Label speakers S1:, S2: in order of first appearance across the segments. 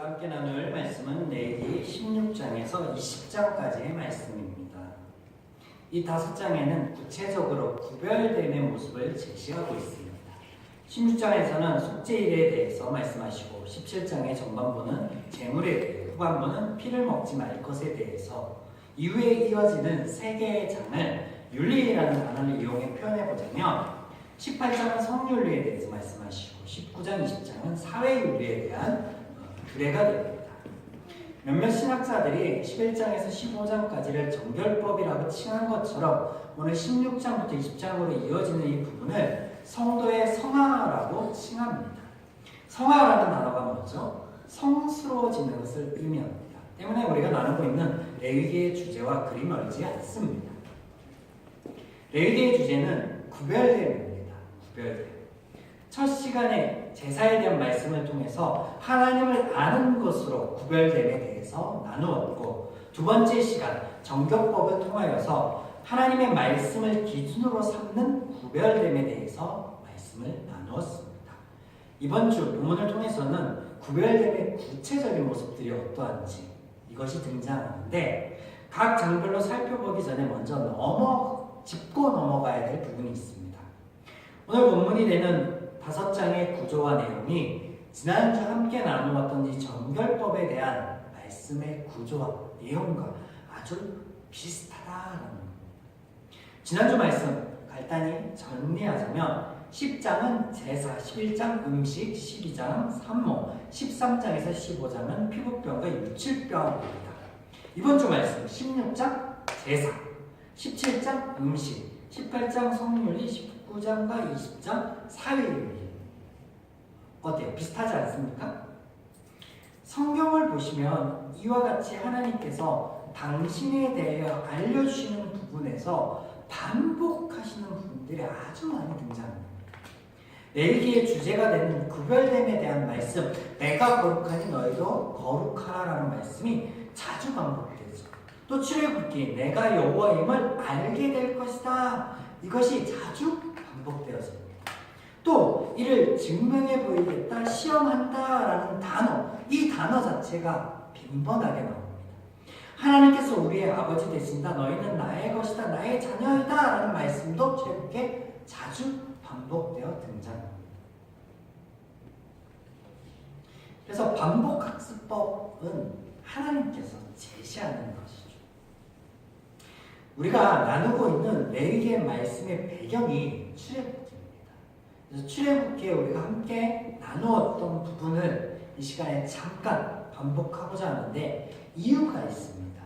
S1: 우리가 함께 나눌 말씀은 레위기 16장에서 20장까지의 말씀입니다. 이 5장에는 구체적으로 구별됨의 모습을 제시하고 있습니다. 16장에서는 속죄일에 대해서 말씀하시고 17장의 전반부는 제물에 대해, 후반부는 피를 먹지 말 것에 대해서, 이후에 이어지는 세 개의 장을 윤리라는 단어를 이용해 표현해보자면 18장은 성윤리에 대해서 말씀하시고 19장, 20장은 사회윤리에 대한 규례가 됩니다. 몇몇 신학자들이 11장에서 15장까지를 정결법이라고 칭한 것처럼 오늘 16장부터 20장으로 이어지는 이 부분을 성도의 성화라고 칭합니다. 성화라는 단어가 뭐죠? 성스러워지는 것을 의미합니다. 때문에 우리가 나누고 있는 레위기의 주제와 그리 멀지 않습니다. 레위기의 주제는 구별됨입니다. 구별됨. 첫 시간에 제사에 대한 말씀을 통해서 하나님을 아는 것으로 구별됨에 대해서 나누었고, 두 번째 시간 정결법을 통하여서 하나님의 말씀을 기준으로 삼는 구별됨에 대해서 말씀을 나누었습니다. 이번 주 본문을 통해서는 구별됨의 구체적인 모습들이 어떠한지 이것이 등장하는데, 각 장별로 살펴보기 전에 먼저 짚고 넘어가야 될 부분이 있습니다. 오늘 본문이 되는 5장의 구조와 내용이 지난주 함께 나누었던 이 정결법에 대한 말씀의 구조와 내용과 아주 비슷하다라는 겁니다. 지난주 말씀 간단히 정리하자면 10장은 제사, 11장 음식, 12장 산모, 13장에서 15장은 피부병과 유칠병입니다. 이번 주 말씀 16장 제사, 17장 음식, 18장 성윤리, 19장과 20장 사회윤리. 어때요? 비슷하지 않습니까? 성경을 보시면 이와 같이 하나님께서 당신에 대하여 알려주시는 부분에서 반복하시는 부분들이 아주 많이 등장합니다. 레위기의 주제가 되는 구별됨에 대한 말씀, 내가 거룩하니 너희도 거룩하라라는 말씀이 자주 반복되죠. 또 출애굽기, 내가 여호와임을 알게 될 것이다. 이것이 자주 반복되었습니다. 또 이를 증명해 보이겠다, 시험한다라는 단어, 이 단어 자체가 빈번하게 나옵니다. 하나님께서 우리의 아버지 되신다, 너희는 나의 것이다, 나의 자녀이다 라는 말씀도 출애굽기에 자주 반복되어 등장합니다. 그래서 반복학습법은 하나님께서 제시하는 것이죠. 우리가 나누고 있는 레위기의 말씀의 배경이 출애굽기입니다. 그래서 출애굽기에 우리가 함께 나누었던 부분을 이 시간에 잠깐 반복하고자 하는데 이유가 있습니다.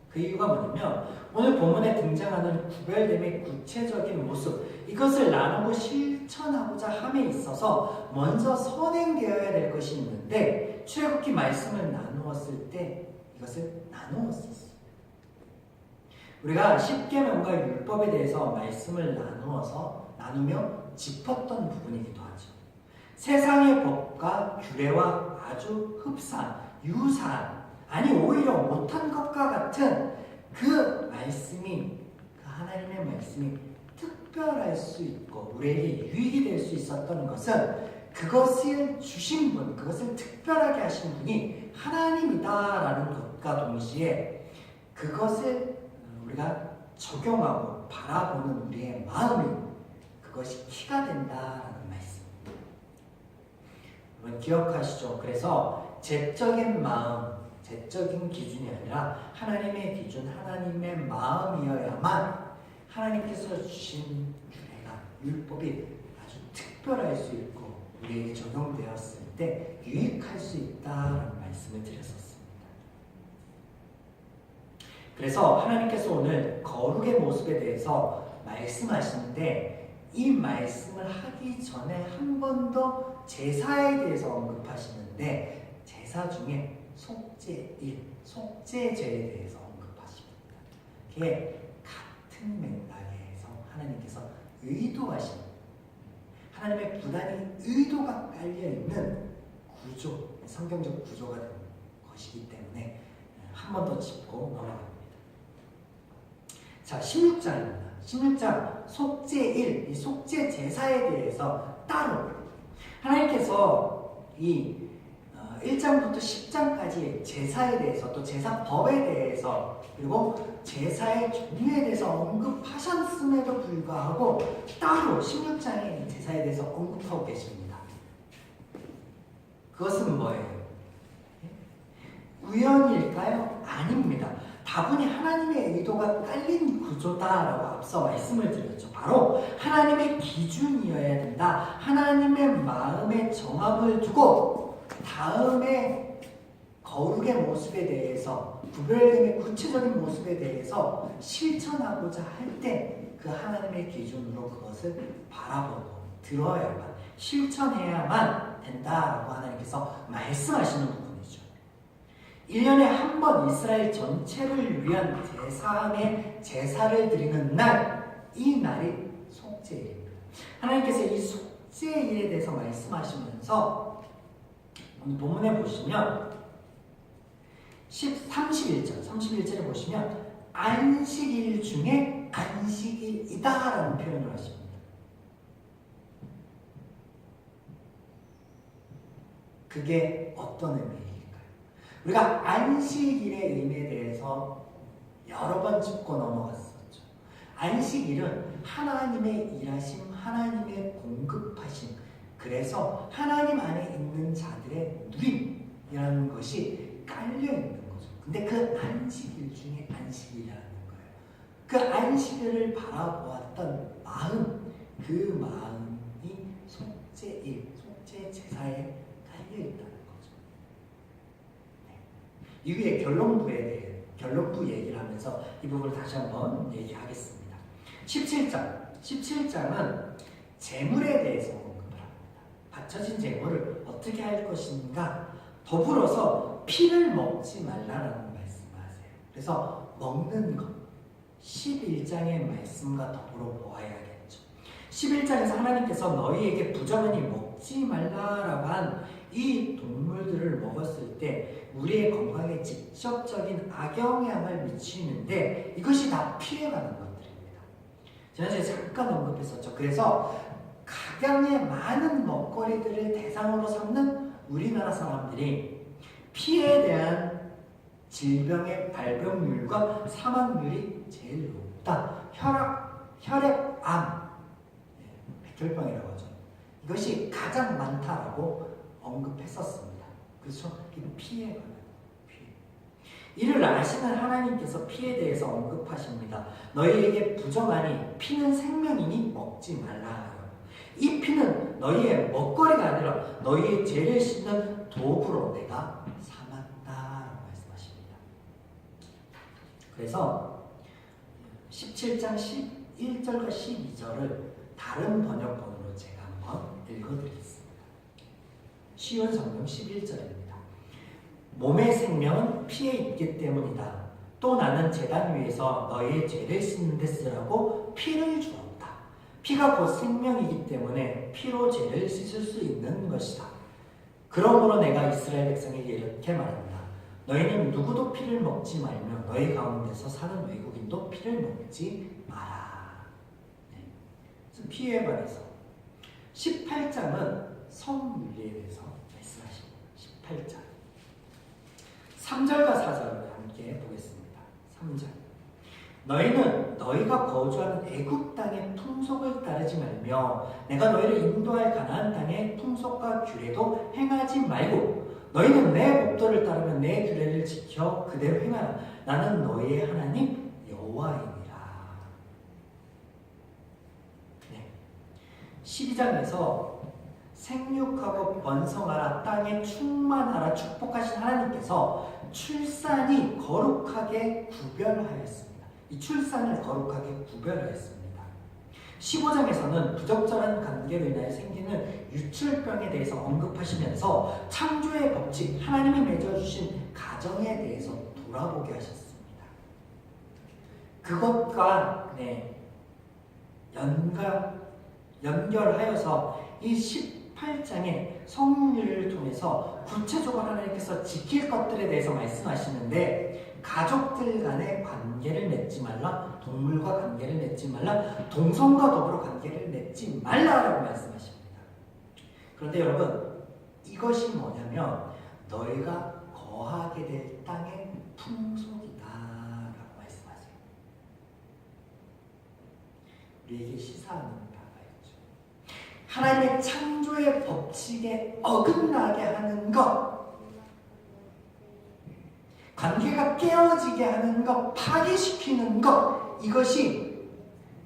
S1: 그 이유가 뭐냐면 오늘 본문에 등장하는 구별됨의 구체적인 모습, 이것을 나누고 실천하고자 함에 있어서 먼저 선행되어야 될 것이 있는데, 출애굽기 말씀을 나누었을 때 이것을 나누었었어요. 우리가 십계명과 율법에 대해서 말씀을 나누며 짚었던 부분이기도 하죠. 세상의 법과 규례와 아주 흡사한, 유사한, 아니 오히려 못한 것과 같은 그 말씀이, 그 하나님의 말씀이 특별할 수 있고 우리에게 유익이 될 수 있었던 것은 그것을 주신 분, 그것을 특별하게 하신 분이 하나님이다라는 것과 동시에 그것을 우리가 적용하고 바라보는 우리의 마음이, 그것이 키가 된다라는 말씀입니다. 여러분 기억하시죠? 그래서 제적인 마음, 제적인 기준이 아니라 하나님의 기준, 하나님의 마음이어야만 하나님께서 주신 규례가, 율법이 아주 특별할 수 있고 우리에게 적용되었을 때 유익할 수 있다라는 말씀을 드렸었습니다. 그래서 하나님께서 오늘 거룩의 모습에 대해서 말씀하시는데, 이 말씀을 하기 전에 한 번 더 제사에 대해서 언급하시는데, 제사 중에 속죄일, 속죄제에 대해서 언급하십니다. 그게 같은 맥락에서 하나님께서 의도하신, 하나님의 부단히 의도가 깔려있는 구조, 성경적 구조가 되는 것이기 때문에 한 번 더 짚고 넘어갑니다. 자, 16장입니다. 16장 속죄일, 이 속죄 제사에 대해서 따로 하나님께서 이 1장부터 10장까지 제사에 대해서 또 제사법에 대해서 그리고 제사의 종류에 대해서 언급하셨음에도 불구하고 따로 16장에 제사에 대해서 언급하고 계십니다. 그것은 뭐예요? 우연일까요? 아닙니다. 다분히 하나님의 의도가 깔린 구조다라고 앞서 말씀을 드렸죠. 바로 하나님의 기준이어야 된다. 하나님의 마음의 정합을 두고 다음에 거룩의 모습에 대해서 구별됨의 구체적인 모습에 대해서 실천하고자 할 때 그 하나님의 기준으로 그것을 바라보고 들어야만 실천해야만 된다라고 하나님께서 말씀하시는 부분이죠. 1년에 한 번 이스라엘 전체를 위한 제사함의 제사를 드리는 날, 이 날이 속죄일입니다. 하나님께서 이 속죄일에 대해서 말씀하시면서 오늘 본문에 보시면 31절에 보시면 안식일 중에 안식일이다라는 표현을 하십니다. 그게 어떤 의미일까요? 우리가 안식일의 의미에 대해서 여러 번 짚고 넘어갔었죠. 안식일은 하나님의 일하심, 하나님의 공급하심, 그래서 하나님 안에 있는 자들의 누림이라는 것이 깔려있는 거죠. 근데 그 안식일 중에 안식일이라는 거예요. 그 안식일을 바라보았던 마음, 그 마음이 속죄일, 속죄 제사에 깔려있다는 거죠. 이후에 결론부 얘기를 하면서 이 부분을 다시 한번 얘기하겠습니다. 17장은 재물에 대해서 언급을 합니다. 바쳐진 재물을 어떻게 할 것인가, 더불어서 피를 먹지 말라라는 말씀을 하세요. 그래서 먹는 것, 11장의 말씀과 더불어 보아야겠죠. 11장에서 하나님께서 너희에게 부정하니 먹지 말라라고 한 이 동물들을 먹었을 때 우리의 건강에 직접적인 악영향을 미치는데 이것이 다 피해가는 것들입니다. 지난주에 잠깐 언급했었죠. 그래서 각양의 많은 먹거리들을 대상으로 삼는 우리나라 사람들이 피에 대한 질병의 발병률과 사망률이 제일 높다. 혈액암, 백혈병이라고 하죠. 이것이 가장 많다라고 언급했었습니다. 그렇죠? 피에 관한 피해. 이를 아시는 하나님께서 피에 대해서 언급하십니다. 너희에게 부정하니 피는 생명이니 먹지 말라. 이 피는 너희의 먹거리가 아니라 너희의 죄를 씻는 도구로 내가 삼았다라고 말씀하십니다. 그래서 17장 11절과 12절을 다른 번역본으로 제가 한번 읽어드리겠습니다. 쉬운 성경 11절입니다. 몸의 생명은 피에 있기 때문이다. 또 나는 제단 위에서 너희의 죄를 씻는 데 쓰라고 피를 주었다. 피가 곧 생명이기 때문에 피로 죄를 씻을 수 있는 것이다. 그러므로 내가 이스라엘 백성에게 이렇게 말한다. 너희는 누구도 피를 먹지 말며 너희 가운데서 사는 외국인도 피를 먹지 마라. 그래서 피에 관해서 18장은 성윤리에 대해서 말씀하십니다. 18장 3절과 4절을 함께 보겠습니다. 3절 너희는 너희가 거주하는 애굽 땅의 풍속을 따르지 말며 내가 너희를 인도할 가나안 땅의 풍속과 규례도 행하지 말고 너희는 내 법도를 따르며 내 규례를 지켜 그대로 행하라. 나는 너희의 하나님 여호와이니라. 12장에서 생육하고 번성하라, 땅에 충만하라 축복하신 하나님께서 출산이 거룩하게 구별하였습니다. 이 출산을 거룩하게 구별하였습니다. 15장에서는 부적절한 관계로 인하여 생기는 유출병에 대해서 언급하시면서 창조의 법칙, 하나님이 맺어주신 가정에 대해서 돌아보게 하셨습니다. 그것과 연결하여서 이 18장의 성윤리를 통해서 구체적으로 하나님께서 지킬 것들에 대해서 말씀하시는데 가족들 간의 관계를 맺지 말라, 동물과 관계를 맺지 말라, 동성과 더불어 관계를 맺지 말라라고 말씀하십니다. 그런데 여러분, 이것이 뭐냐면 너희가 거하게 될 땅의 풍속이다 라고 말씀하세요. 우리에게 시사하는 바가 있죠. 하나님의 창조의 법칙에 어긋나게 하는 것, 관계가 깨어지게 하는 것, 파괴시키는 것, 이것이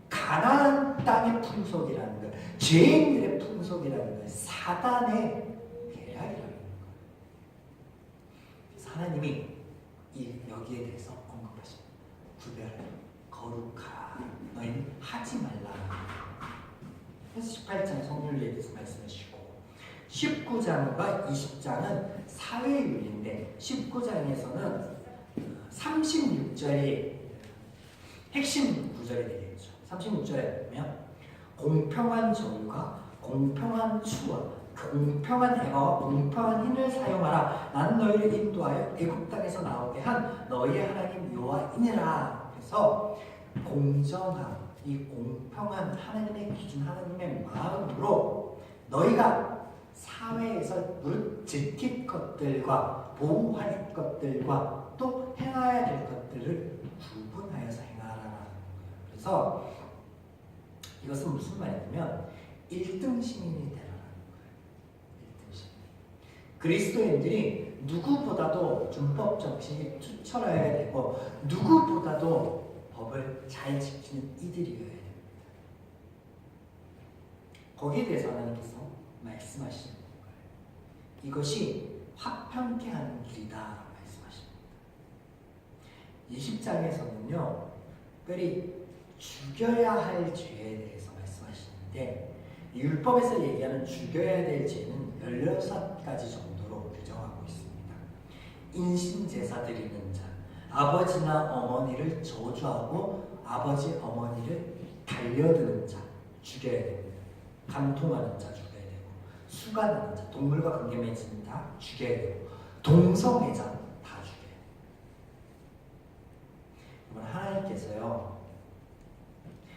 S1: 가나안 땅의 풍속이라는 것, 죄인들의 풍속이라는 것, 사단의 계략이라는 것. 하나님이 여기에 대해서 언급하십니다. 구별하라, 거룩하라, 너희는 하지 말라. 그래서 18장 성률에 대해서 말씀하시고, 19장과 20장은 사회윤리인데 19장에서는 36절이 핵심 구절이 되겠죠. 36절에 보면 공평한 정과 공평한 추와 공평한 해와 공평한 힘을 사용하라. 나는 너희를 인도하여 애굽 땅에서 나오게 한 너희의 하나님 여호와이니라. 그래서 공정함, 이 공평한 하나님의 기준, 하나님의 마음으로 너희가 사회에서 무릇 지킬 것들과 보호할 것들과 또 행해야 될 것들을 구분하여서 행하라는 거예요. 그래서 이것은 무슨 말이냐면 1등 시민이 되라는 거예요. 1등 시민. 그리스도인들이 누구보다도 준법 정신이 투철해야 되고 누구보다도 법을 잘 지키는 이들이어야 됩니다. 거기에 대해서 하나님께서 말씀하시는 거예요. 이것이 화평케 하는 길이다 말씀하십니다. 20장에서는요 특별히 죽여야 할 죄에 대해서 말씀하시는데, 율법에서 얘기하는 죽여야 될 죄는 16가지 정도로 규정하고 있습니다. 인신제사 드리는 자, 아버지나 어머니를 저주하고 아버지 어머니를 달려드는 자 죽여야 됩니다. 간통하는 자 죽여야 되고, 수간하는 자, 동물과 관계 맺는 자 죽여야 되고, 동성애자 다 죽여야 돼요. 그러면 하나님께서요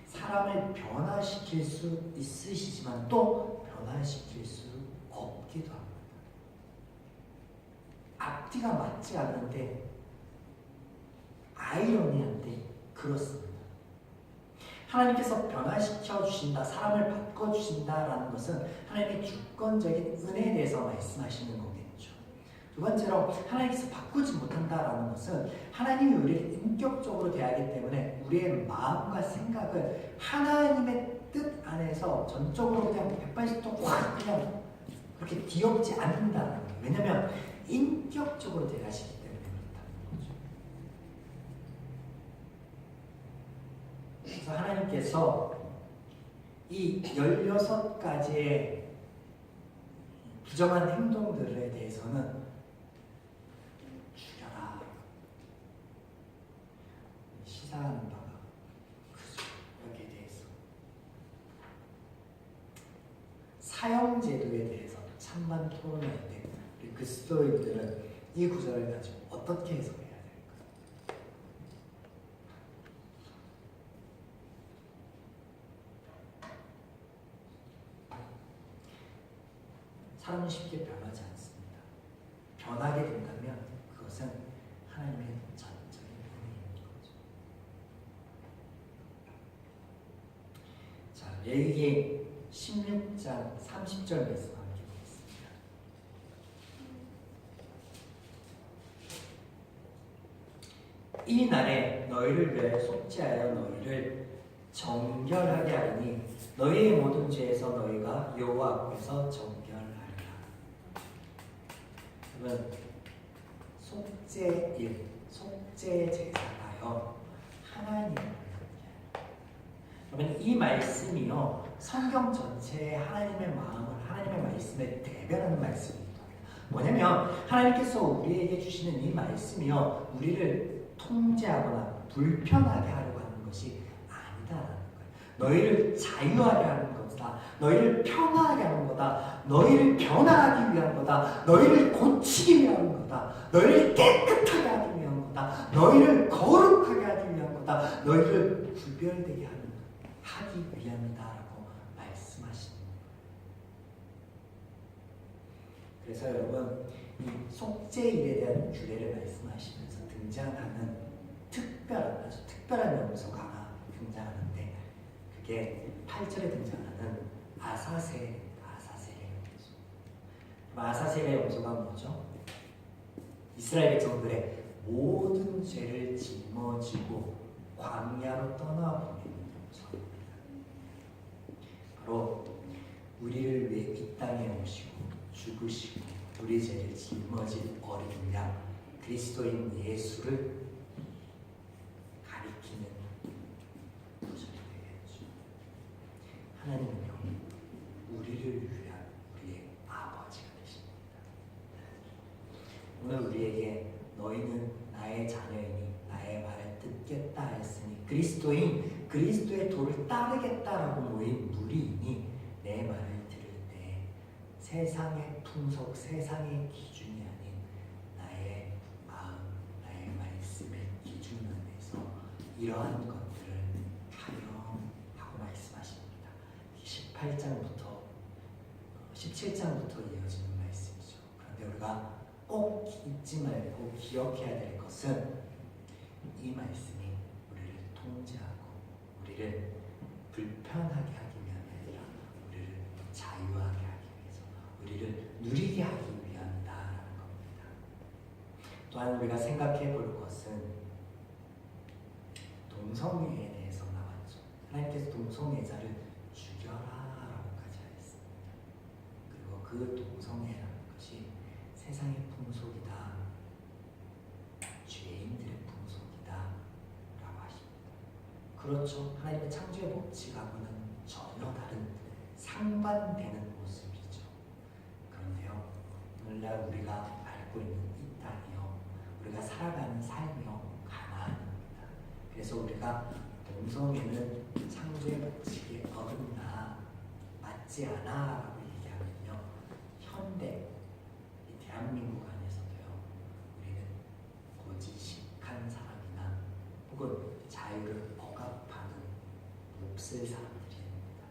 S1: 사람을 변화시킬 수 있으시지만 또 변화시킬 수 없기도 합니다. 앞뒤가 맞지 않는데 아이러니한데 그렇습니다. 하나님께서 변화시켜 주신다, 사람을 바꿔 주신다라는 것은 하나님의 주권적인 은혜에 대해서 말씀하시는 거겠죠. 두 번째로 하나님께서 바꾸지 못한다라는 것은 하나님이 우리를 인격적으로 대하기 때문에 우리의 마음과 생각을 하나님의 뜻 안에서 전적으로 그냥 180도 확 그냥 그렇게 뒤엎지 않는다는 거예요. 왜냐하면 인격적으로 대하시기 때문에 그렇다는 거죠. 그래서 하나님께서 이 16가지의 부정한 행동들에 대해서는 죽여라, 시사하는 바가 크죠. 여기에 대해서 사형제도에 대해서 찬반 토론할 때 우리 그리스도인들은 이 구절을 가지고 어떻게 해석해야 될까? 사람은 쉽게 변하지 않습니다. 변하게 된다면 그것은 하나님의 전적인 은혜인 거죠. 자, 레위기 16장 30절 말씀 함께 보겠습니다. 이 날에 너희를 위하여 속죄하여 너희를 정결하게 하리니 너희의 모든 죄에서 너희가 여호와 앞에서 정결하리라. 여러분, 속죄일, 속죄 제사가요 하나님을 여러분, 이 말씀이요 성경 전체의 하나님의 마음을, 하나님의 말씀을 대변하는 말씀입니다. 뭐냐면 하나님께서 우리에게 주시는 이 말씀이요 우리를 통제하거나 불편하게 하려고 하는 것이 아니다라는 거예요. 너희를 자유하게 하는 거다, 너희를 편하게 하는 거다, 너희를 변화하기 위한 거다, 너희를 고치기 위한 거다, 너희를 깨끗하게 하기 위한 거다, 너희를 거룩하게 하기 위한 거다, 너희를 구별되게 하기 위함이다라고 말씀하시는 거예요. 그래서 여러분, 이 속죄일에 대한 규례를 말씀하시면서 등장하는 아주 특별한 명소가 등장하는데 그게 8절에 등장하는 아사셀의 염소. 아사셀의 염소가 뭐죠? 이스라엘 백성들의 모든 죄를 짊어지고 광야로 떠나보내는 염소입니다. 바로 우리를 위해 이 땅에 오시고 죽으시고 우리 죄를 짊어질 어린 양 그리스도인 예수를 가리키는 구절이 되겠죠. 하나님은요 우리를 위한 우리의 아버지가 되십니다. 오늘 우리에게 너희는 나의 자녀이니 나의 말을 듣겠다 했으니 그리스도의 도를 따르겠다라고 모인 무리이니 내 말을 들을 때 세상의 풍속, 세상의 기준이 아닌 나의 마음, 나의 말씀의 기준 안에서 이러한 것들을 하렴 하고 말씀하십니다. 18장부터 17장부터 이어지는 말씀이죠. 그런데 우리가 꼭 잊지 말고 기억해야 될 것은 이 말씀이 우리를 통제하고 우리를 불편하게 하기 위함이 아니라 우리를 자유하게 하기 위해서 우리를 누리게 하기 위함이다라는 겁니다. 또한 우리가 생각해 볼 것은 동성애에 대해서 나왔죠. 하나님께서 동성애자를 죽여라라고까지 하였습니다. 그리고 그 동성애라는 것이 세상의 풍속이다, 죄인들의 풍속이다 라고 하십니다. 그렇죠. 하나님의 창조의 법칙하고는 전혀 다른 상반되는 모습이죠. 그런데요, 오늘날 우리가 알고 있는 이 땅이요, 우리가 살아가는 삶이요, 가난입니다. 그래서 우리가 동성애는 창조의 법칙에 어긋나 맞지 않아 라고 얘기하면요, 현대 대한민국 안에서도요 우리는 고지식한 사람이나 혹은 자유를 억압하는 몹쓸 사람들입니다.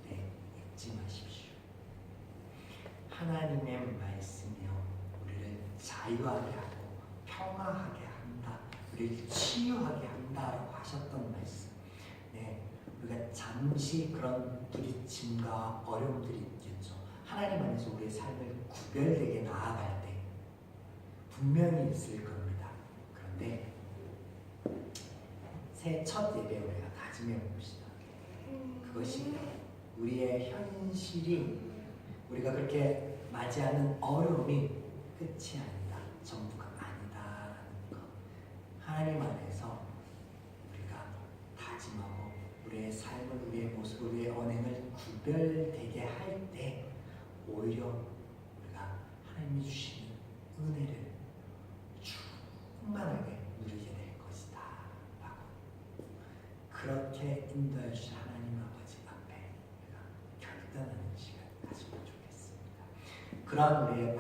S1: 네, 잊지 마십시오. 하나님의 말씀이요 우리를 자유하게 하고 평화하게 한다, 우리를 치유하게 한다라고 하셨던 말씀. 네, 우리가 잠시 그런 부딪힘과 어려움들이 있겠죠. 하나님 안에서 우리의 삶을 구별되게 나아갈 때 분명히 있을 겁니다. 그런데 새 첫 예배 우리가 다짐해 봅시다. 그것이 우리의 현실이 우리가 그렇게 맞이하는 어려움이 끝이 아니다, 전부가 아니다라는 것. 하나님 안에서 우리가 다짐하고 우리의 삶을, 우리의 모습, 우리의 언행을 구별되게 할 때 오히려 우리가 하나님이 주시는 은혜를 충만하게 누리게 될 것이다 라고 그렇게 인도해 주신 하나님 아버지 앞에 우리가 결단하는 시간 가지면 좋겠습니다. 그러한 우리의